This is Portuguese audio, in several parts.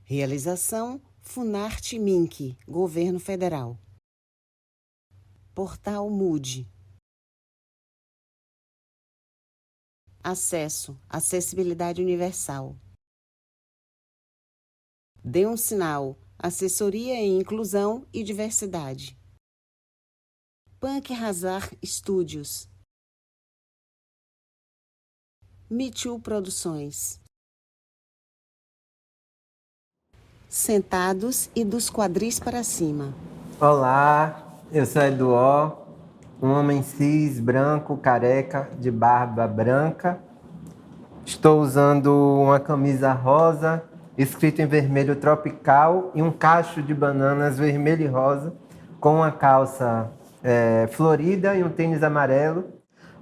Realização Funarte Minc, Governo Federal. Portal Mood. Acesso, acessibilidade universal. Dê um sinal, assessoria em inclusão e diversidade. Punk Hazard Studios. Me Too Produções. Sentados e dos quadris para cima. Olá, eu sou Eduó, um homem cis, branco, careca, de barba branca. Estou usando uma camisa rosa, escrito em vermelho tropical, e um cacho de bananas vermelho e rosa, com uma calça florida e um tênis amarelo.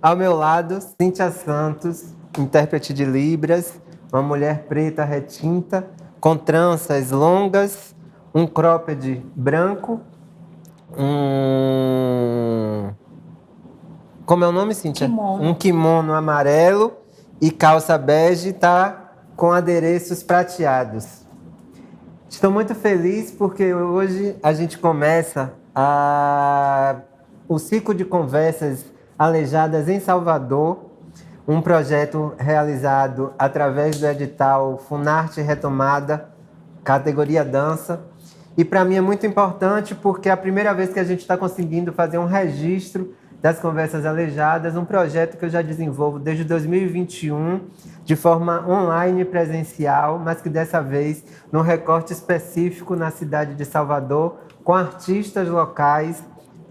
Ao meu lado, Cíntia Santos, intérprete de Libras, uma mulher preta retinta, com tranças longas, um cropped branco, como é o nome, Cíntia? Kimono. Um kimono amarelo e calça bege, tá com adereços prateados. Estou muito feliz porque hoje a gente começa o ciclo de conversas alejadas em Salvador, um projeto realizado através do edital Funarte Retomada, categoria dança. E para mim é muito importante porque é a primeira vez que a gente está conseguindo fazer um registro das conversas alejadas, um projeto que eu já desenvolvo desde 2021, de forma online e presencial, mas que dessa vez num recorte específico na cidade de Salvador, com artistas locais,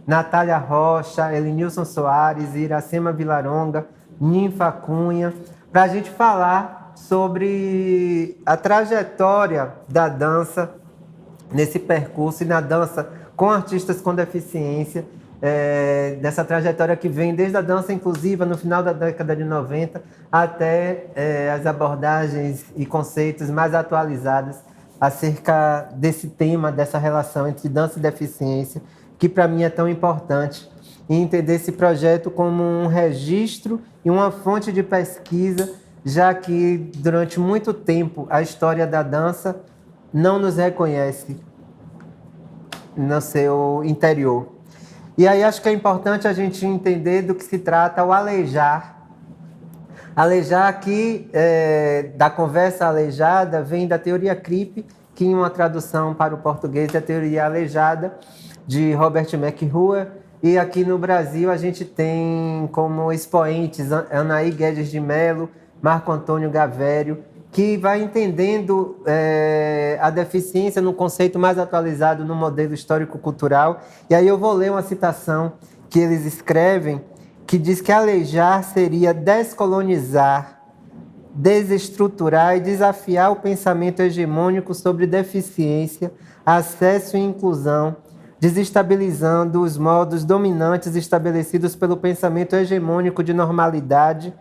Natália Rocha, Elenilson Soares, Iracema Vilaronga, Ninfa Cunha, para a gente falar sobre a trajetória da dança nesse percurso e na dança com artistas com deficiência, dessa trajetória que vem desde a dança inclusiva no final da década de 90 até as abordagens e conceitos mais atualizados acerca desse tema, dessa relação entre dança e deficiência, que para mim é tão importante, e entender esse projeto como um registro e uma fonte de pesquisa, já que durante muito tempo a história da dança não nos reconhece no seu interior. E aí acho que é importante a gente entender do que se trata o alejar. Alejar aqui, da conversa aleijada, vem da teoria CRIP, que em uma tradução para o português é a teoria aleijada, de Robert McRuer. E aqui no Brasil a gente tem como expoentes Anaí Guedes de Mello, Marco Antônio Gavério, que vai entendendo a deficiência no conceito mais atualizado no modelo histórico-cultural. E aí eu vou ler uma citação que eles escrevem, que diz que aleijar seria descolonizar, desestruturar e desafiar o pensamento hegemônico sobre deficiência, acesso e inclusão, desestabilizando os modos dominantes estabelecidos pelo pensamento hegemônico de normalidade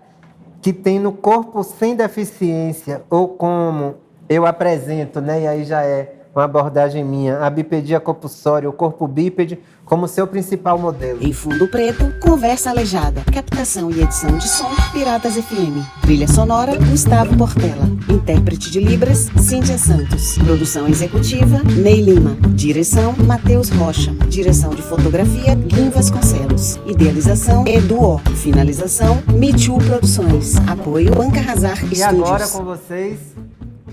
que tem no corpo sem deficiência, ou como eu apresento, né, e aí já é uma abordagem minha, a bipedia compulsória, o corpo bípede, como seu principal modelo. Em fundo preto, conversa aleijada. Captação e edição de som, Piratas FM. Trilha sonora, Gustavo Portela. Intérprete de Libras, Cíntia Santos. Produção executiva, Ney Lima. Direção, Matheus Rocha. Direção de fotografia, Guim Vasconcelos. Idealização, Eduó. Finalização, Me Too Produções. Apoio, Punk Hazard Studios. E agora com vocês,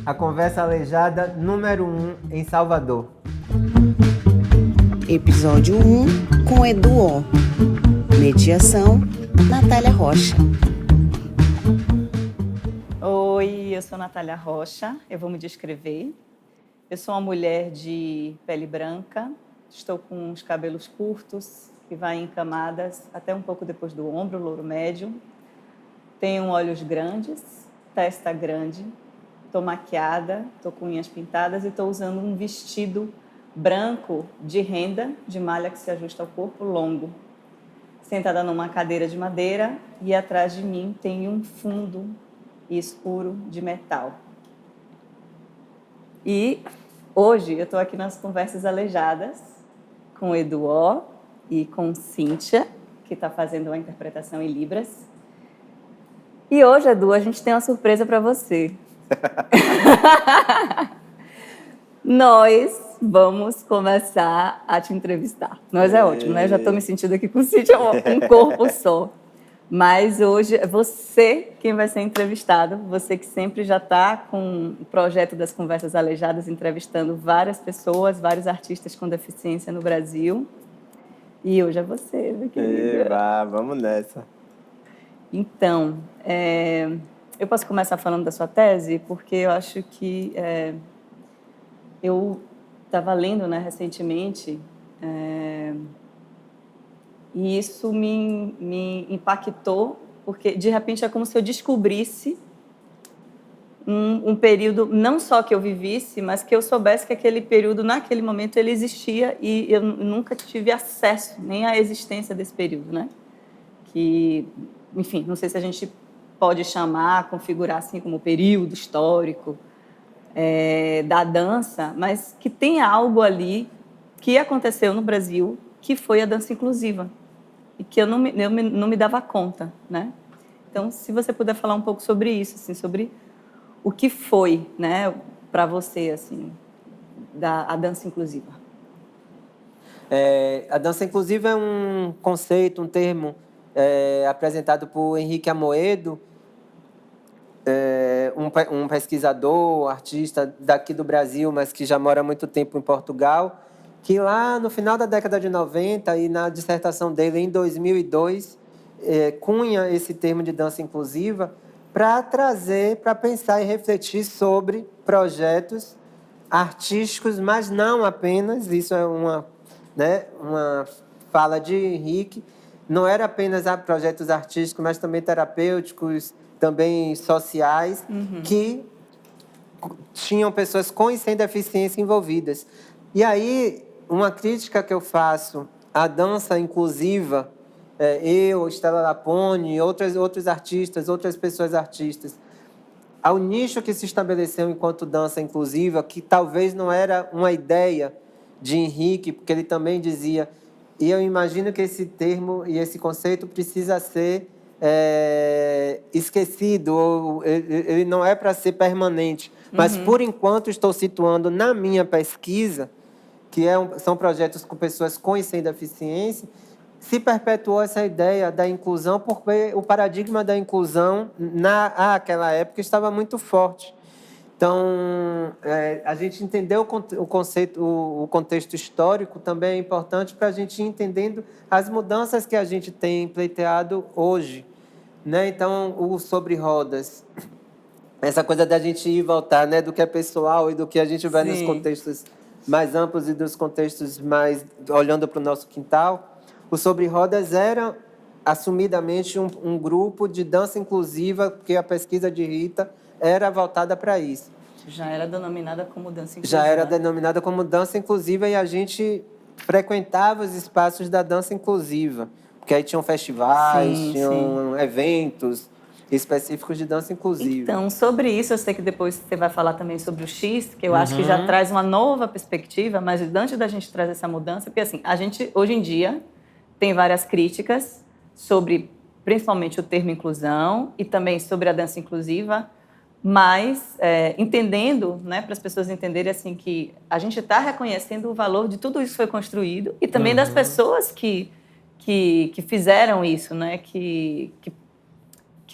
a conversa aleijada número 1 em Salvador. Episódio 1, com Eduó. Mediação, Natália Rocha. Oi, eu sou Natália Rocha, eu vou me descrever. Eu sou uma mulher de pele branca, estou com os cabelos curtos, que vai em camadas até um pouco depois do ombro, louro médio. Tenho olhos grandes, testa grande, estou maquiada, estou com unhas pintadas e estou usando um vestido branco de renda, de malha que se ajusta ao corpo, longo. Sentada numa cadeira de madeira e atrás de mim tem um fundo escuro de metal. E hoje eu estou aqui nas conversas aleijadas com o Eduó e com Cíntia, que está fazendo uma interpretação em Libras. E hoje, Edu, a gente tem uma surpresa para você. nós vamos começar a te entrevistar. Nós é ótimo, né? Já estou me sentindo aqui com o Cíntia, um corpo só. Mas hoje é você quem vai ser entrevistado, você que sempre já está com o projeto das Conversas Alejadas, entrevistando várias pessoas, vários artistas com deficiência no Brasil. E hoje é você, meu querido. Eba, vamos nessa. Então, eu posso começar falando da sua tese, porque eu acho que eu estava lendo, né, recentemente, e isso me impactou, porque de repente é como se eu descobrisse um período, não só que eu vivisse, mas que eu soubesse que aquele período, naquele momento, ele existia e eu nunca tive acesso nem à existência desse período, né? Que, enfim, não sei se a gente pode chamar, configurar assim como período histórico da dança, mas que tem algo ali que aconteceu no Brasil, que foi a dança inclusiva, e que eu não me dava conta, né? Então, se você puder falar um pouco sobre isso, assim, sobre o que foi, né, para você, assim, a dança inclusiva. A dança inclusiva é um conceito, um termo apresentado por Henrique Amoedo, um pesquisador, artista daqui do Brasil, mas que já mora há muito tempo em Portugal, que lá no final da década de 90 e na dissertação dele em 2002, cunha esse termo de dança inclusiva para trazer, para pensar e refletir sobre projetos artísticos, mas não apenas, isso é uma fala de Henrique, não era apenas projetos artísticos, mas também terapêuticos, também sociais, que tinham pessoas com e sem deficiência envolvidas. E aí, uma crítica que eu faço à dança inclusiva, eu, Estela Lapone, outros artistas, outras pessoas artistas, ao nicho que se estabeleceu enquanto dança inclusiva, que talvez não era uma ideia de Henrique, porque ele também dizia, e eu imagino que esse termo e esse conceito precisa ser esquecido, ou ele não é para ser permanente, mas por enquanto estou situando na minha pesquisa, que são projetos com pessoas com e sem deficiência, se perpetuou essa ideia da inclusão, porque o paradigma da inclusão naquela época estava muito forte. Então, a gente entender o conceito, o contexto histórico também é importante para a gente ir entendendo as mudanças que a gente tem pleiteado hoje, né? Então, o sobre rodas, essa coisa da gente ir e voltar, né, do que é pessoal e do que a gente vai nos contextos mais amplos e dos contextos mais olhando para o nosso quintal. O sobre rodas era assumidamente um grupo de dança inclusiva, porque a pesquisa de Rita era voltada para isso. Já era denominada como dança inclusiva. Já era denominada como dança inclusiva e a gente frequentava os espaços da dança inclusiva, porque aí tinham festivais, tinham eventos específicos de dança inclusiva. Então, sobre isso, eu sei que depois você vai falar também sobre o X, que eu acho que já traz uma nova perspectiva, mas antes da gente trazer essa mudança, porque assim, a gente, hoje em dia, tem várias críticas sobre, principalmente, o termo inclusão e também sobre a dança inclusiva, mas entendendo, né, para as pessoas entenderem assim, que a gente está reconhecendo o valor de tudo isso que foi construído e também das pessoas que fizeram isso, né, que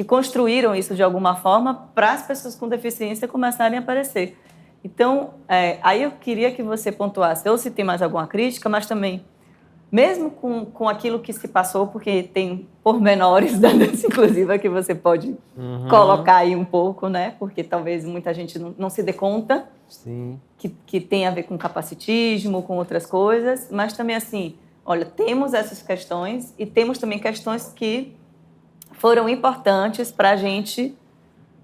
construíram isso de alguma forma para as pessoas com deficiência começarem a aparecer. Então, aí eu queria que você pontuasse, ou se tem mais alguma crítica, mas também, mesmo com aquilo que se passou, porque tem pormenores da dança inclusiva que você pode colocar aí um pouco, né? Porque talvez muita gente não se dê conta. Sim. Que tem a ver com capacitismo, com outras coisas, mas também assim, olha, temos essas questões e temos também questões que foram importantes para a gente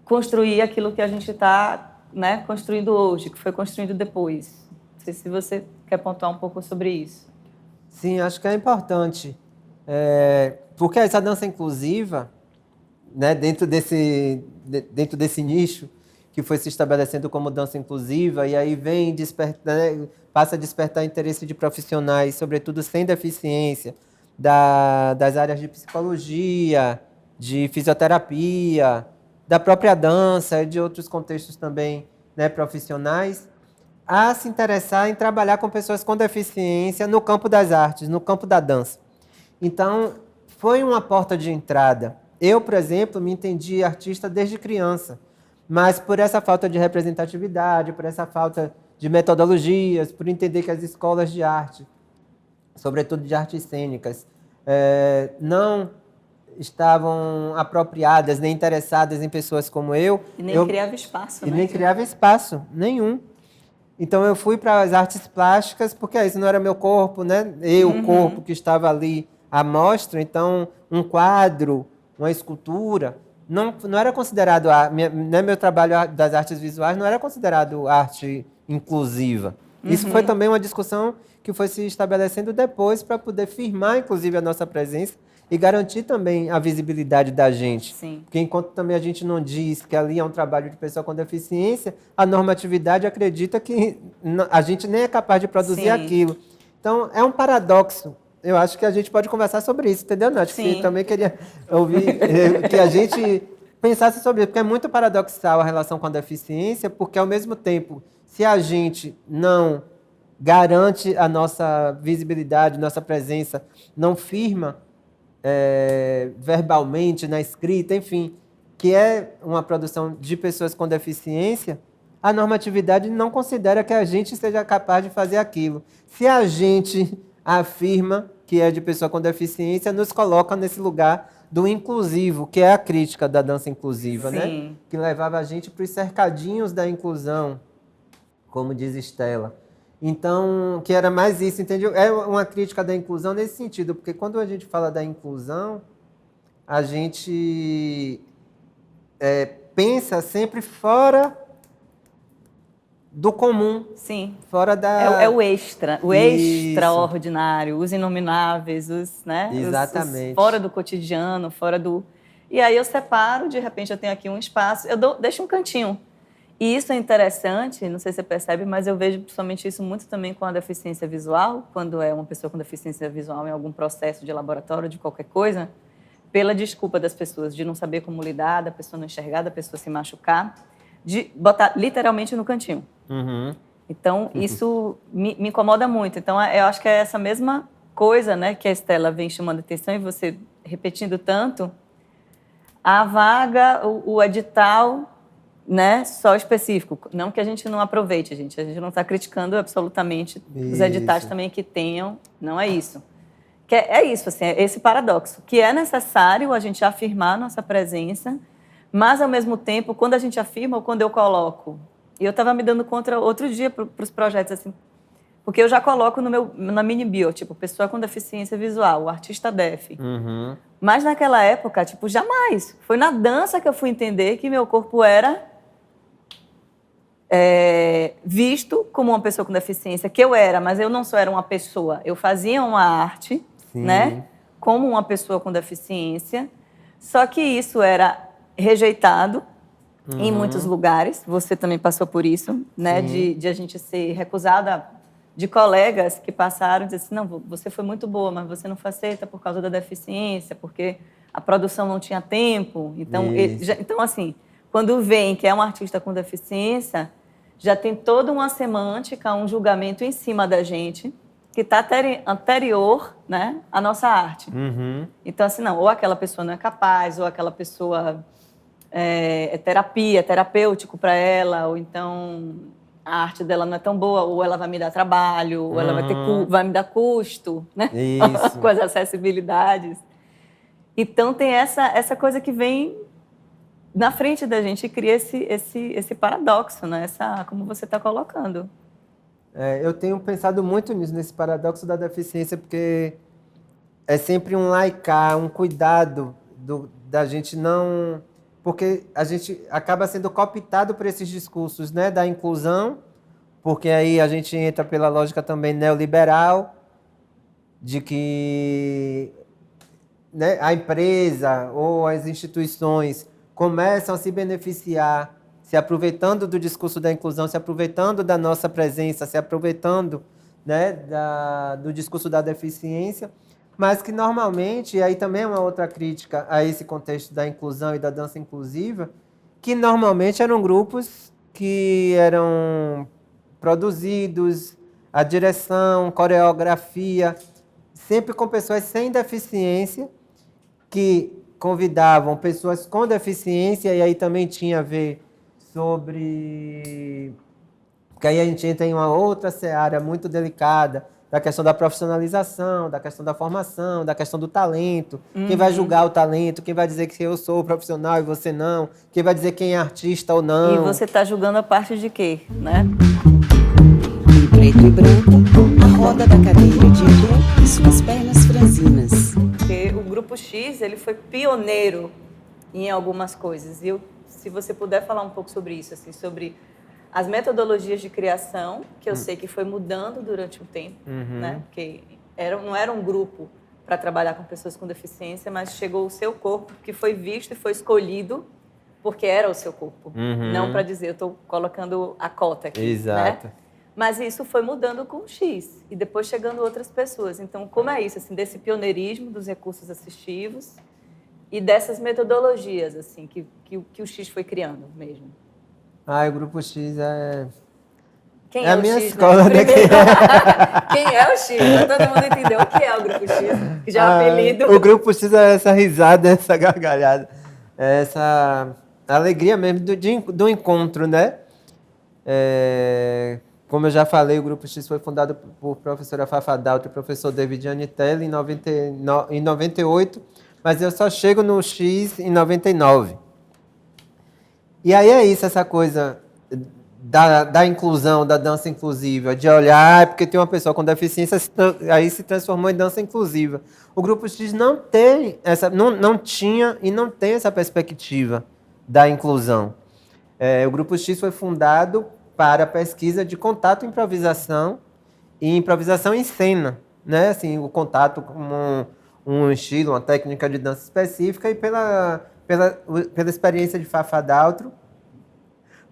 construir aquilo que a gente está, né, construindo hoje, que foi construído depois. Não sei se você quer pontuar um pouco sobre isso. Sim, acho que é importante, porque essa dança inclusiva, né, dentro desse nicho que foi se estabelecendo como dança inclusiva, e aí vem passa a despertar interesse de profissionais, sobretudo sem deficiência, das áreas de psicologia, de fisioterapia, da própria dança e de outros contextos também, né, profissionais. a se interessar em trabalhar com pessoas com deficiência no campo das artes, no campo da dança. Então, foi uma porta de entrada. Eu, por exemplo, me entendi artista desde criança, mas por essa falta de representatividade, por essa falta de metodologias, por entender que as escolas de arte, sobretudo de artes cênicas, não estavam apropriadas, nem interessadas em pessoas como eu. E nem criava espaço, E né? nem criava espaço nenhum. Então eu fui para as artes plásticas, porque isso não era meu corpo, né? O corpo que estava ali à mostra. Então, um quadro, uma escultura, não era considerado meu trabalho das artes visuais não era considerado arte inclusiva. Isso foi também uma discussão que foi se estabelecendo depois para poder firmar, inclusive, a nossa presença e garantir também a visibilidade da gente. Sim. Porque enquanto também a gente não diz que ali é um trabalho de pessoa com deficiência, a normatividade acredita que a gente nem é capaz de produzir Sim. aquilo. Então, é um paradoxo. Eu acho que a gente pode conversar sobre isso, entendeu, Nath? Sim. Que também queria ouvir que a gente pensasse sobre isso, porque é muito paradoxal a relação com a deficiência, porque, ao mesmo tempo, se a gente não garante a nossa visibilidade, nossa presença, não firma verbalmente, na escrita, enfim, que é uma produção de pessoas com deficiência, a normatividade não considera que a gente seja capaz de fazer aquilo. Se a gente afirma que é de pessoa com deficiência, nos coloca nesse lugar do inclusivo, que é a crítica da dança inclusiva, Sim. né? Que levava a gente para os cercadinhos da inclusão, como diz Estela. Então, que era mais isso, entendeu? É uma crítica da inclusão nesse sentido, porque quando a gente fala da inclusão, a gente pensa sempre fora do comum. Sim. Fora da... É o extra, o Isso. extraordinário, os inomináveis, né? Exatamente. Os fora do cotidiano, fora do... E aí eu separo, de repente eu tenho aqui um espaço, deixo um cantinho. E isso é interessante, não sei se você percebe, mas eu vejo principalmente isso muito também com a deficiência visual, quando é uma pessoa com deficiência visual em algum processo de laboratório, de qualquer coisa, pela desculpa das pessoas de não saber como lidar, da pessoa não enxergar, da pessoa se machucar, de botar literalmente no cantinho. Uhum. Então, isso me incomoda muito. Então, eu acho que é essa mesma coisa, né, que a Estela vem chamando a atenção e você repetindo tanto, a vaga, o edital... né, só específico. Não que a gente não aproveite, gente. A gente não está criticando absolutamente os editais também que tenham. Não é isso. Que é isso, assim, é esse paradoxo. Que é necessário a gente afirmar nossa presença, mas, ao mesmo tempo, quando a gente afirma ou quando eu coloco... E eu estava me dando conta outro dia para os projetos, assim, porque eu já coloco na mini bio, tipo, pessoa com deficiência visual, o artista def. Uhum. Mas, naquela época, tipo, jamais. Foi na dança que eu fui entender que meu corpo era... visto como uma pessoa com deficiência, que eu era, mas eu não só era uma pessoa, eu fazia uma arte, Sim. né, como uma pessoa com deficiência, só que isso era rejeitado em muitos lugares, você também passou por isso, né, de a gente ser recusada, de colegas que passaram e dizer assim, não, você foi muito boa, mas você não faceta por causa da deficiência, porque a produção não tinha tempo, então, então assim, quando vem que é um artista com deficiência, já tem toda uma semântica, um julgamento em cima da gente, que está anterior, né, à nossa arte. Uhum. Então, assim, não, ou aquela pessoa não é capaz, ou aquela pessoa é terapêutico para ela, ou então a arte dela não é tão boa, ou ela vai me dar trabalho, ou ela vai me dar custo, né? Isso. Com as acessibilidades. Então, tem essa coisa que vem na frente da gente e cria esse paradoxo, né? Como você está colocando. Eu tenho pensado muito nisso, nesse paradoxo da deficiência, porque é sempre um laicar, um cuidado da gente não... Porque a gente acaba sendo cooptado por esses discursos, né, da inclusão, porque aí a gente entra pela lógica também neoliberal, de que, né, a empresa ou as instituições começam a se beneficiar, se aproveitando do discurso da inclusão, se aproveitando da nossa presença, se aproveitando, né, do discurso da deficiência, mas que normalmente, e aí também é uma outra crítica a esse contexto da inclusão e da dança inclusiva, que normalmente eram grupos que eram produzidos, a direção, coreografia, sempre com pessoas sem deficiência, que convidavam pessoas com deficiência, e aí também tinha a ver sobre... Porque aí a gente entra em uma outra seara muito delicada, da questão da profissionalização, da questão da formação, da questão do talento. Quem vai julgar o talento, quem vai dizer que eu sou profissional e você não, quem vai dizer quem é artista ou não. E você está julgando a parte de quê, né? Em preto e branco, a roda da cadeira de Edu e suas pernas franzinas. Porque o Grupo X, ele foi pioneiro em algumas coisas. E se você puder falar um pouco sobre isso, assim, sobre as metodologias de criação, que eu sei que foi mudando durante o tempo, né? Porque não era um grupo para trabalhar com pessoas com deficiência, mas chegou o seu corpo, que foi visto e foi escolhido porque era o seu corpo. Não para dizer, eu estou colocando a cota aqui. Exato. Né? Mas isso foi mudando com o X, e depois chegando outras pessoas. Então, como é isso, assim, desse pioneirismo dos recursos assistivos e dessas metodologias assim, que o X foi criando mesmo? O Grupo X é... Quem é a o minha X, escola, né? Quem é o X? Todo mundo entendeu o que é o Grupo X, que já é um apelido. O Grupo X é essa risada, essa gargalhada, essa alegria mesmo do encontro, né? Como eu já falei, o Grupo X foi fundado por professora Fafa Dalto e professor David Anitelli em 98, mas eu só chego no X em 99. E aí é isso, essa coisa da inclusão, da dança inclusiva, de olhar, porque tem uma pessoa com deficiência, aí se transformou em dança inclusiva. O Grupo X não tem não tinha e não tem essa perspectiva da inclusão. O Grupo X foi fundado para a pesquisa de contato, improvisação e improvisação em cena, né? Assim, o contato com um estilo, uma técnica de dança específica, e pela experiência de Fafa Daltro,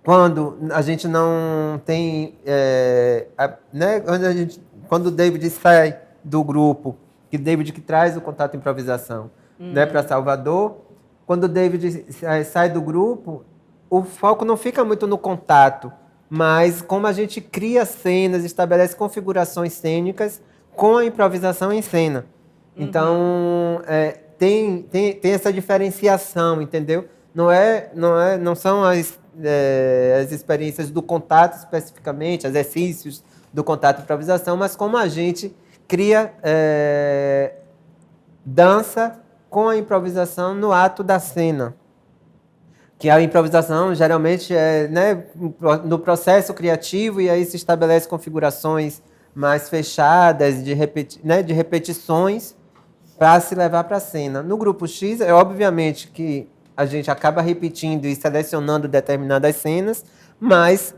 quando a gente não tem... né? Quando o David sai do grupo, que o David que traz o contato improvisação, né, para Salvador, quando o David sai do grupo, o foco não fica muito no contato, mas como a gente cria cenas, estabelece configurações cênicas com a improvisação em cena. Então, tem essa diferenciação, entendeu? Não são as experiências do contato especificamente, exercícios do contato e improvisação, mas como a gente cria dança com a improvisação no ato da cena. Que a improvisação geralmente é, né, no processo criativo, e aí se estabelece configurações mais fechadas, de repetições, para se levar para a cena. No Grupo X, obviamente que a gente acaba repetindo e selecionando determinadas cenas, mas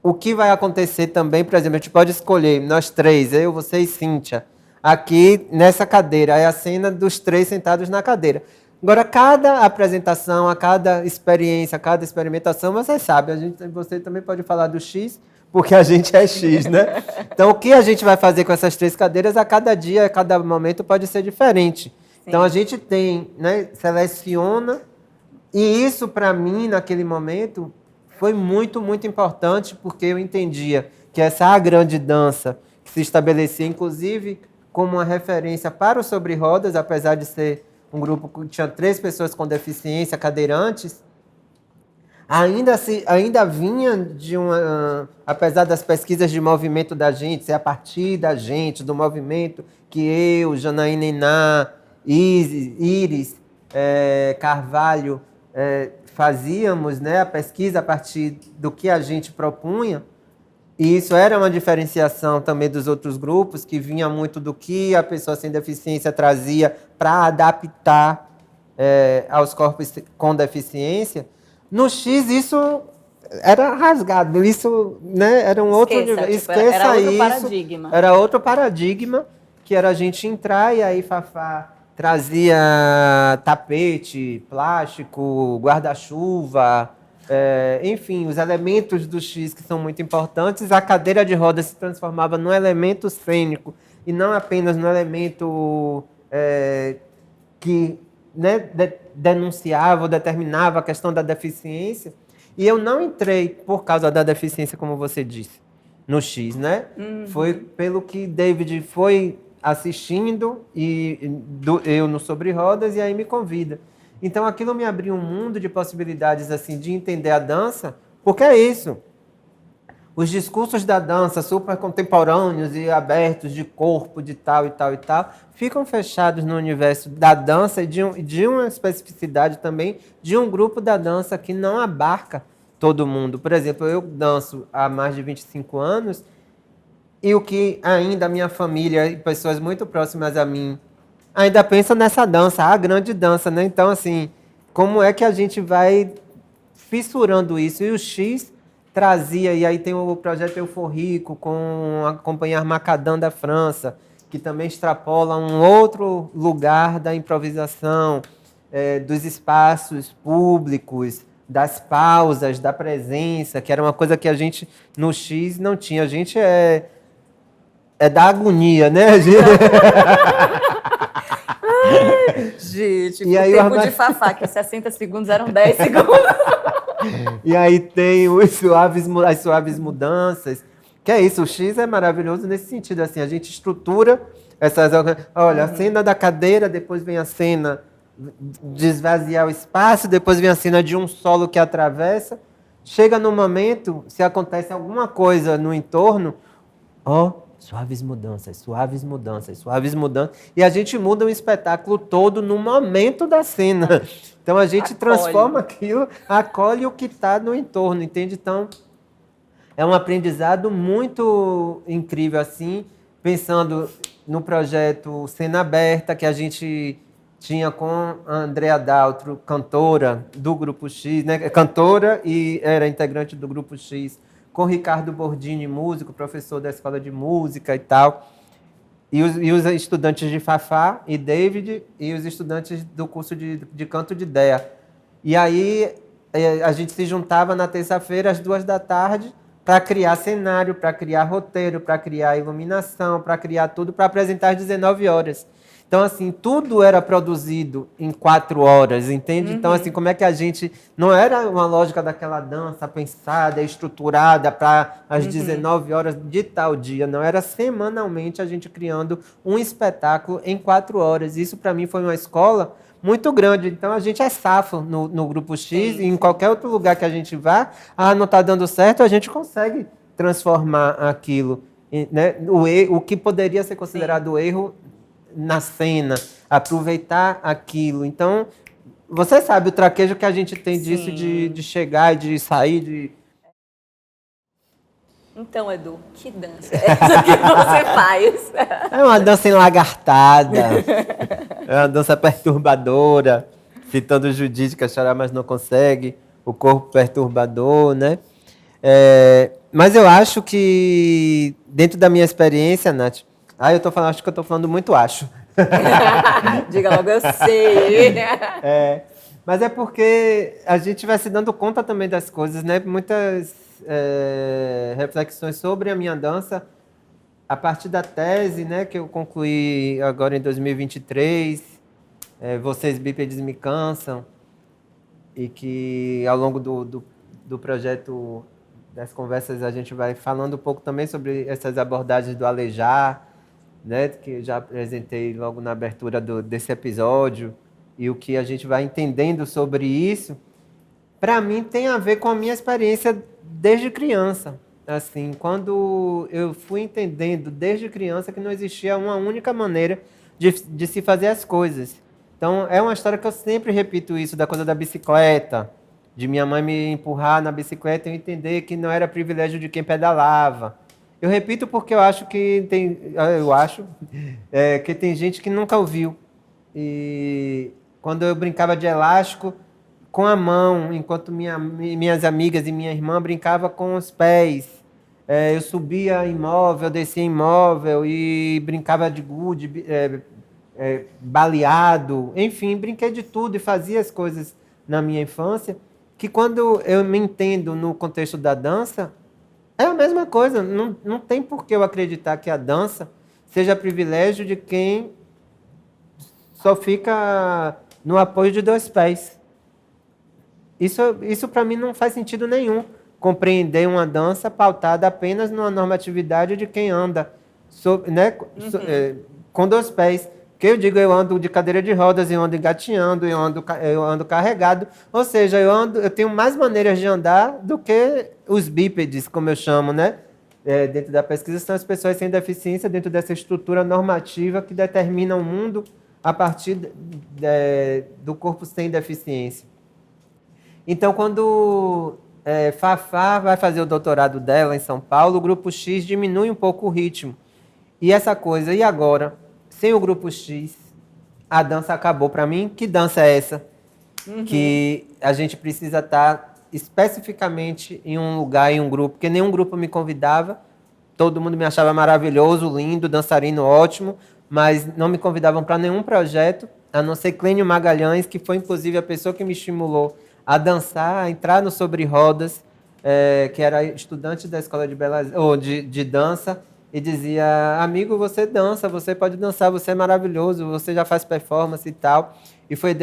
o que vai acontecer também, por exemplo, a gente pode escolher, nós três, eu, você e Cíntia, aqui nessa cadeira, é a cena dos três sentados na cadeira. Agora, cada apresentação, a cada experiência, a cada experimentação, você sabe, você também pode falar do X, porque a gente é X, né? Então, o que a gente vai fazer com essas três cadeiras, a cada dia, a cada momento, pode ser diferente. Sim. Então, a gente tem, né, seleciona, e isso, para mim, naquele momento, foi muito, muito importante, porque eu entendia que essa grande dança, que se estabelecia, inclusive, como uma referência para o Sobre Rodas, apesar de ser um grupo que tinha 3 pessoas com deficiência, cadeirantes, ainda vinha de apesar das pesquisas de movimento da gente, ser a partir da gente, do movimento que eu, Janaína Iná, Iris, Carvalho, fazíamos, né, a pesquisa a partir do que a gente propunha, e isso era uma diferenciação também dos outros grupos, que vinha muito do que a pessoa sem deficiência trazia para adaptar aos corpos com deficiência. No X, isso era rasgado, isso, né, era um outro nível. Era outro paradigma. Era outro paradigma, que era a gente entrar, e aí Fafá trazia tapete, plástico, guarda-chuva, enfim, os elementos do X que são muito importantes. A cadeira de rodas se transformava num elemento cênico e não apenas num elemento que, né, denunciava ou determinava a questão da deficiência. E eu não entrei por causa da deficiência, como você disse, no X, né? Foi pelo que David foi assistindo eu no Sobre Rodas e aí me convida. Então aquilo me abriu um mundo de possibilidades assim de entender a dança, porque é isso. Os discursos da dança super contemporâneos e abertos de corpo, de tal e tal e tal, ficam fechados no universo da dança e de uma especificidade também de um grupo da dança que não abarca todo mundo. Por exemplo, eu danço há mais de 25 anos e o que ainda a minha família e pessoas muito próximas a mim ainda pensam nessa dança, a grande dança, né? Então, assim, como é que a gente vai fissurando isso? E o X trazia, e aí tem o projeto Euforrico com a Companhia Armacadã da França, que também extrapola um outro lugar da improvisação, dos espaços públicos, das pausas, da presença, que era uma coisa que a gente no X não tinha. A gente é da agonia, né? Gente, E o aí tempo de Fafá, que 60 segundos eram 10 segundos. E aí tem as suaves mudanças. Que é isso, o X é maravilhoso nesse sentido. Assim, a gente estrutura essas... Olha, a cena da cadeira, depois vem a cena de esvaziar o espaço, depois vem a cena de um solo que atravessa. Chega no momento, se acontece alguma coisa no entorno, suaves mudanças, suaves mudanças, suaves mudanças. E a gente muda o espetáculo todo no momento da cena. Então a gente transforma aquilo, acolhe o que está no entorno, entende? Então é um aprendizado muito incrível, assim, pensando no projeto Cena Aberta, que a gente tinha com a Andrea Daltro, cantora do Grupo X, né? Cantora e era integrante do Grupo X, com Ricardo Bordini, músico, professor da Escola de Música e tal. E os estudantes de Fafá e David e os estudantes do curso de canto de Dea. E aí a gente se juntava na terça-feira às 14h para criar cenário, para criar roteiro, para criar iluminação, para criar tudo, para apresentar às 19h. Então, assim, tudo era produzido em 4 horas, entende? Então, assim, como é que a gente... Não era uma lógica daquela dança pensada, estruturada para as 19h de tal dia. Não, era semanalmente a gente criando um espetáculo em 4 horas. Isso, para mim, foi uma escola muito grande. Então, a gente é safo no Grupo X e em qualquer outro lugar que a gente vá, não está dando certo, a gente consegue transformar aquilo, né? O que poderia ser considerado erro na cena, aproveitar aquilo. Então, você sabe o traquejo que a gente tem disso de chegar e de sair. Então, Edu, que dança é essa que você faz? É uma dança enlagartada, é uma dança perturbadora, citando Judite, que chorar mas não consegue, o corpo perturbador, né? Mas eu acho que, dentro da minha experiência, Nath, acho que eu estou falando muito acho. Diga logo, eu sei. Mas é porque a gente vai se dando conta também das coisas, né? Muitas reflexões sobre a minha dança a partir da tese, né, que eu concluí agora em 2023, Vocês Bípedes Me Cansam, e que ao longo do projeto das conversas a gente vai falando um pouco também sobre essas abordagens do alejar, né, que eu já apresentei logo na abertura desse episódio, e o que a gente vai entendendo sobre isso, para mim tem a ver com a minha experiência desde criança. Assim, quando eu fui entendendo desde criança que não existia uma única maneira de se fazer as coisas. Então, é uma história que eu sempre repito isso, da coisa da bicicleta, de minha mãe me empurrar na bicicleta e eu entender que não era privilégio de quem pedalava. Eu repito porque eu acho que que tem gente que nunca ouviu. E quando eu brincava de elástico com a mão, enquanto minhas amigas e minha irmã brincavam com os pés. Eu subia imóvel, descia imóvel e brincava de gude, baleado. Enfim, brinquei de tudo e fazia as coisas na minha infância, que quando eu me entendo no contexto da dança, é a mesma coisa. Não tem por que eu acreditar que a dança seja privilégio de quem só fica no apoio de 2 pés. Isso para mim não faz sentido nenhum. Compreender uma dança pautada apenas numa normatividade de quem anda né, com 2 pés. Que eu digo, eu ando de cadeira de rodas, eu ando engatinhando, eu ando carregado. Ou seja, eu tenho mais maneiras de andar do que os bípedes, como eu chamo, né? Dentro da pesquisa, são as pessoas sem deficiência, dentro dessa estrutura normativa que determina o mundo a partir do corpo sem deficiência. Então, quando Fafá vai fazer o doutorado dela em São Paulo, o Grupo X diminui um pouco o ritmo. E essa coisa, e agora? Sem o Grupo X, a dança acabou para mim. Que dança é essa? Que a gente precisa estar especificamente em um lugar, em um grupo, porque nenhum grupo me convidava. Todo mundo me achava maravilhoso, lindo, dançarino ótimo, mas não me convidavam para nenhum projeto, a não ser Clênio Magalhães, que foi inclusive a pessoa que me estimulou a dançar, a entrar no Sobre Rodas, que era estudante da Escola de Dança, e dizia, amigo, você dança, você pode dançar, você é maravilhoso, você já faz performance e tal. E foi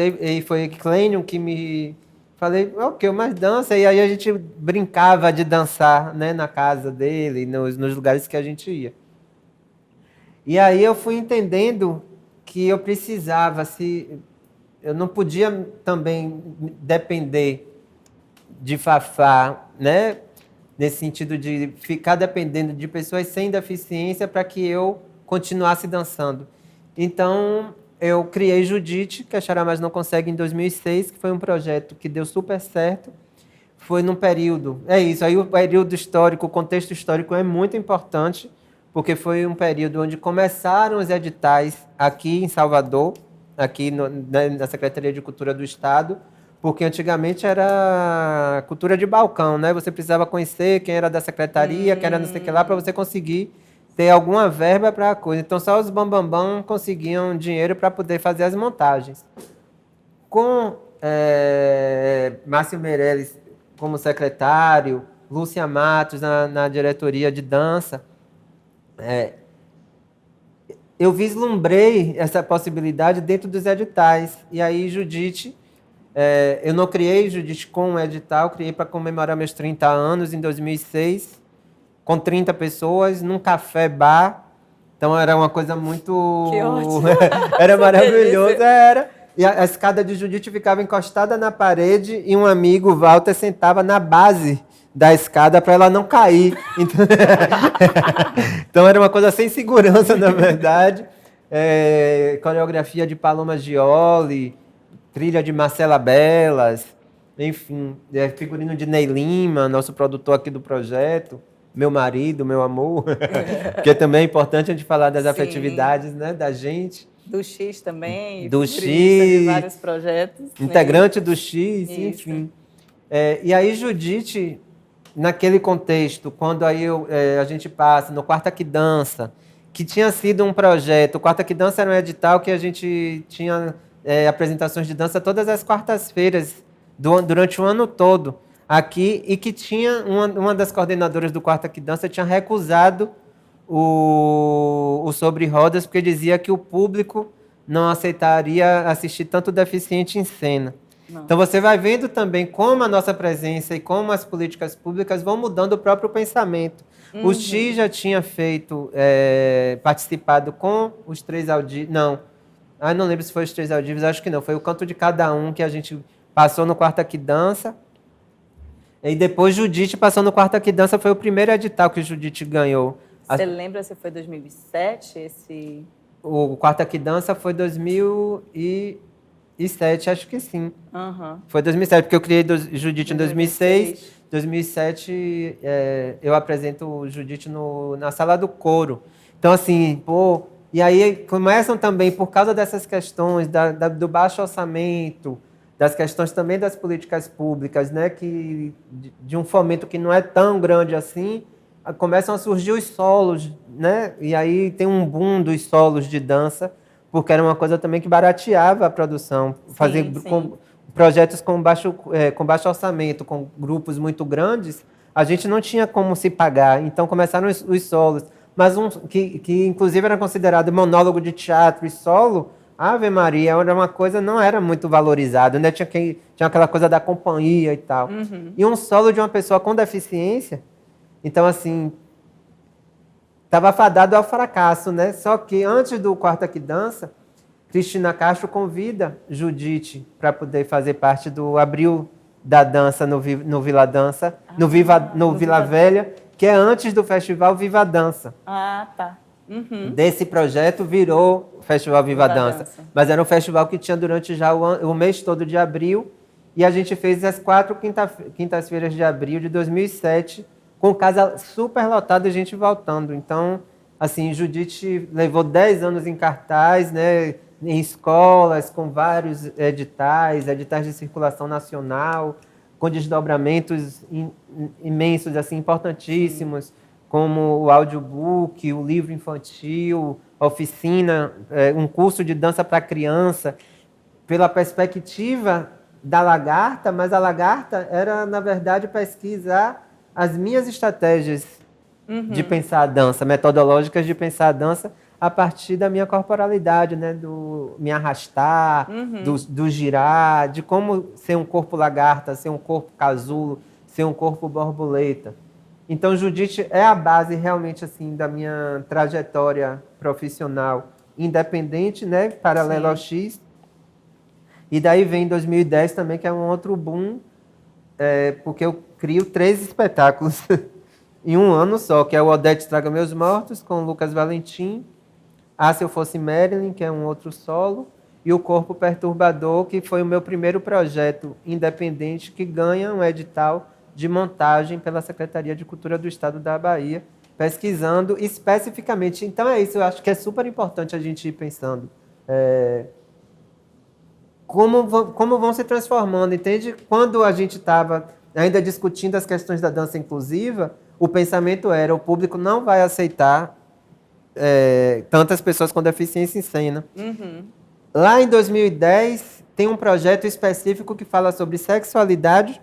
Clênio que me... Falei, ok, mas dança. E aí a gente brincava de dançar, né, na casa dele, nos lugares que a gente ia. E aí eu fui entendendo que eu precisava, eu não podia também depender de Fafá, né? Nesse sentido de ficar dependendo de pessoas sem deficiência para que eu continuasse dançando. Então, eu criei Judite, que a Xará Mais Não Consegue, em 2006, que foi um projeto que deu super certo. Foi num período... aí o período histórico, o contexto histórico é muito importante, porque foi um período onde começaram os editais aqui em Salvador, aqui na Secretaria de Cultura do Estado, porque antigamente era cultura de balcão, né? Você precisava conhecer quem era da secretaria, quem era não sei o que lá, para você conseguir ter alguma verba para a coisa. Então, só os bambambam conseguiam dinheiro para poder fazer as montagens. Com Márcio Meirelles como secretário, Lúcia Matos na diretoria de dança, eu vislumbrei essa possibilidade dentro dos editais. E aí, Judite... eu não criei Judite com um edital, criei para comemorar meus 30 anos em 2006, com 30 pessoas, num café-bar. Então, era uma coisa muito... Que ótimo! Era maravilhoso, era. E a escada de Judite ficava encostada na parede e um amigo, Walter, sentava na base da escada para ela não cair. Então, era uma coisa sem segurança, na verdade. Coreografia de Paloma Gioli, trilha de Marcela Belas, enfim, figurino de Ney Lima, nosso produtor aqui do projeto, meu marido, meu amor, porque também é importante a gente falar das afetividades, né, da gente. Do X também, do X, de vários projetos. Integrante, né? Do X, isso. Enfim. E aí, Judite, naquele contexto, quando aí a gente passa no Quarta que Dança, que tinha sido um projeto, o Quarta que Dança era um edital que a gente tinha... apresentações de dança todas as quartas-feiras, durante o ano todo, aqui, e que tinha uma das coordenadoras do Quarta que Dança tinha recusado o Sobre Rodas, porque dizia que o público não aceitaria assistir tanto deficiente em cena. Não. Então você vai vendo também como a nossa presença e como as políticas públicas vão mudando o próprio pensamento. O X já tinha participado com os 3 audíveis... não lembro se foi os 3 audíveis, acho que não. Foi o Canto de Cada Um que a gente passou no Quarta que Dança. E depois Judite passou no Quarta que Dança, foi o primeiro edital que Judite ganhou. Você lembra se foi 2007? O Quarta que Dança foi 2007, acho que sim. Foi 2007, porque eu criei Judite em 2006. 2007 eu apresento o Judite na Sala do Coro. Então, assim, E aí começam também, por causa dessas questões do baixo orçamento, das questões também das políticas públicas, né, de um fomento que não é tão grande assim, começam a surgir os solos, né? E aí tem um boom dos solos de dança, porque era uma coisa também que barateava a produção. Fazer projetos com baixo orçamento, com grupos muito grandes, a gente não tinha como se pagar. Então começaram os solos. Mas que inclusive era considerado monólogo de teatro e solo, Ave Maria era uma coisa, não era muito valorizada, né? Tinha aquela coisa da companhia e tal. E um solo de uma pessoa com deficiência, então, assim, estava fadado ao fracasso, né? Só que antes do Quarto Aqui Dança, Cristina Castro convida Judite para poder fazer parte do Abril da Dança no Vila Dança, no Vila Velha, que é antes do Festival Viva Dança. Ah, tá. Desse projeto virou o Festival Viva Dança. Mas era um festival que tinha durante já o mês todo de abril, e a gente fez as 4 quintas-feiras de abril de 2007, com casa super lotada e gente voltando. Então, assim, Judite levou 10 anos em cartaz, né, em escolas, com vários editais de circulação nacional, com desdobramentos imensos, assim, importantíssimos, como o audiobook, o livro infantil, a oficina, um curso de dança para criança, pela perspectiva da Lagarta, mas a Lagarta era, na verdade, pesquisar as minhas estratégias de pensar a dança, metodológicas de pensar a dança a partir da minha corporalidade, né? Do me arrastar, do girar, de como ser um corpo lagarta, ser um corpo casulo, ser um corpo borboleta. Então, Judite é a base realmente assim da minha trajetória profissional independente, né? Paralelo ao X. E daí vem 2010 também, que é um outro boom, porque eu crio 3 espetáculos em um ano só, que é o Odete Traga Meus Mortos, com o Lucas Valentim, Ah, Se Eu Fosse Marilyn, que é um outro solo, e o Corpo Perturbador, que foi o meu primeiro projeto independente que ganha um edital de montagem pela Secretaria de Cultura do Estado da Bahia, pesquisando especificamente. Então é isso, eu acho que é super importante a gente ir pensando. Como vão se transformando, entende? Quando a gente estava ainda discutindo as questões da dança inclusiva, o pensamento era: o público não vai aceitar tantas pessoas com deficiência em cena. Lá em 2010, tem um projeto específico que fala sobre sexualidade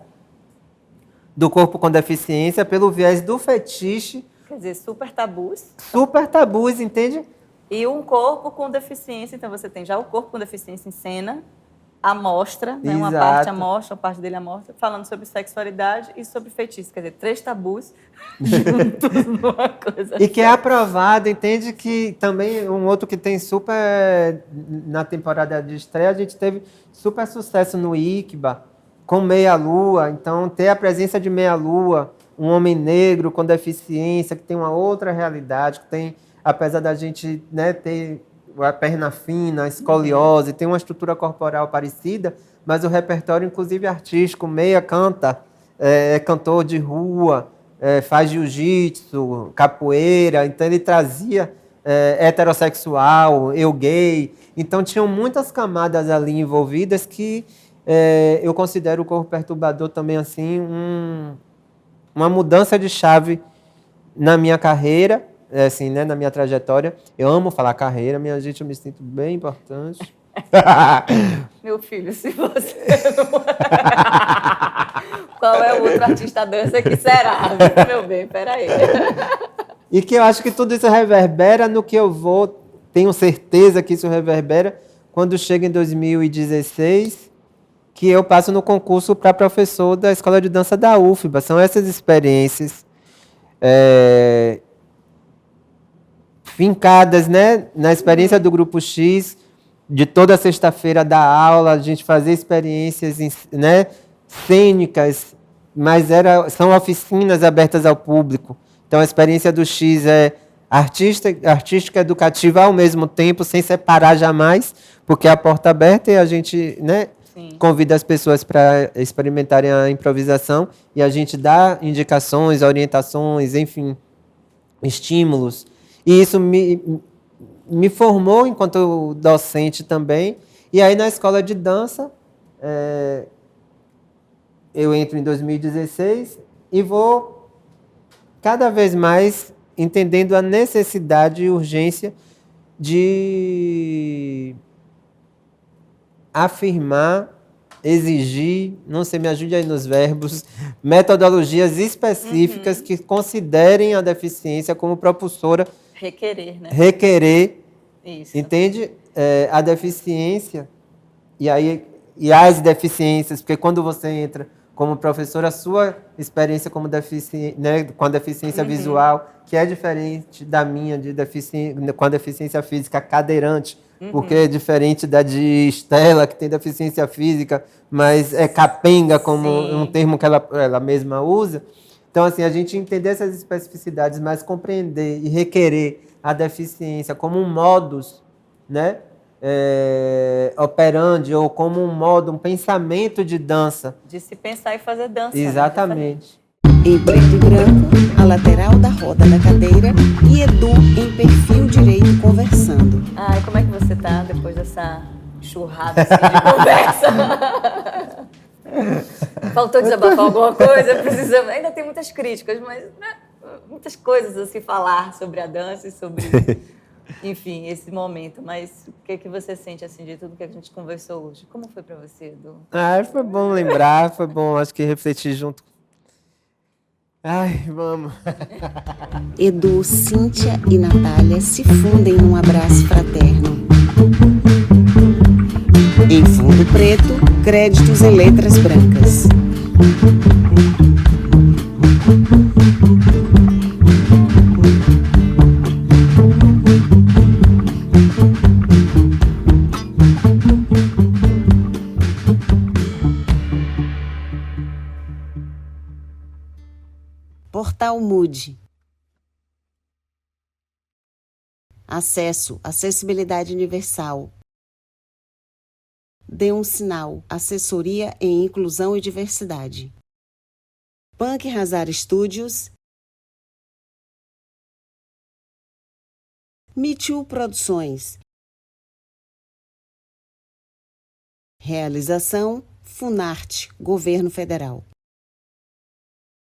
do corpo com deficiência pelo viés do fetiche. Quer dizer, super tabus. Super tabus, entende? E um corpo com deficiência. Então, você tem já o corpo com deficiência em cena, a mostra, né? Uma parte a mostra, uma parte dele a mostra, falando sobre sexualidade e sobre feitiço. Quer dizer, 3 tabus juntos numa coisa. E que é aprovado, entende? Que também um outro que tem super... Na temporada de estreia, a gente teve super sucesso no ICBA, com Meia Lua. Então, ter a presença de Meia Lua, um homem negro com deficiência, que tem uma outra realidade, que tem, apesar da gente, né, ter a perna fina, a escoliose, tem uma estrutura corporal parecida, mas o repertório, inclusive artístico, Meia canta, é cantor de rua, faz jiu-jitsu, capoeira, então ele trazia heterossexual, eu gay, então tinham muitas camadas ali envolvidas que eu considero o Corpo Perturbador também assim uma mudança de chave na minha carreira, assim, né, na minha trajetória. Eu amo falar carreira, minha gente, eu me sinto bem importante. Meu filho, se você não... Qual é o outro artista dança que será? Meu bem, peraí. E que eu acho que tudo isso reverbera no que eu vou, tenho certeza que isso reverbera quando chega em 2016, que eu passo no concurso para professor da Escola de Dança da UFBA. São essas experiências fincadas, né, na experiência do Grupo X, de toda sexta-feira dar aula, a gente fazer experiências, né, cênicas, mas são oficinas abertas ao público. Então, a experiência do X é artística, educativa ao mesmo tempo, sem separar jamais, porque é a porta aberta e a gente, né, convida as pessoas para experimentarem a improvisação e a gente dá indicações, orientações, enfim, estímulos. E isso me formou enquanto docente também. E aí, na escola de dança, eu entro em 2016 e vou cada vez mais entendendo a necessidade e urgência de afirmar, exigir, não sei, me ajude aí nos verbos, metodologias específicas que considerem a deficiência como propulsora. Requerer, né? Requerer Isso. Entende? A deficiência, e as deficiências, porque quando você entra como professor, a sua experiência como né, com a deficiência visual, que é diferente da minha com a deficiência física cadeirante, porque é diferente da de Estela, que tem deficiência física, mas é capenga, como um termo que ela mesma usa. Então, assim, a gente entender essas especificidades, mas compreender e requerer a deficiência como um modus, né, operandi, ou como um modo, um pensamento de dança. De se pensar e fazer dança. Exatamente. Em preto e branco, a lateral da roda da cadeira e Edu em perfil direito conversando. Ai, como é que você tá depois dessa churrada assim, de conversa? Faltou desabafar alguma coisa? Ainda tem muitas críticas, mas né, muitas coisas a se falar sobre a dança e sobre, enfim, esse momento. Mas o que você sente assim de tudo que a gente conversou hoje? Como foi para você, Edu? Foi bom lembrar, foi bom, acho que refletir junto. Ai, vamos. Edu, Cíntia e Natália se fundem num abraço fraterno. Em fundo preto, créditos em letras brancas. Portal Mood. Acesso, acessibilidade universal. Dê um sinal, assessoria em inclusão e diversidade. Punk Hazard Studios. Me Too Produções. Realização, Funarte, Governo Federal.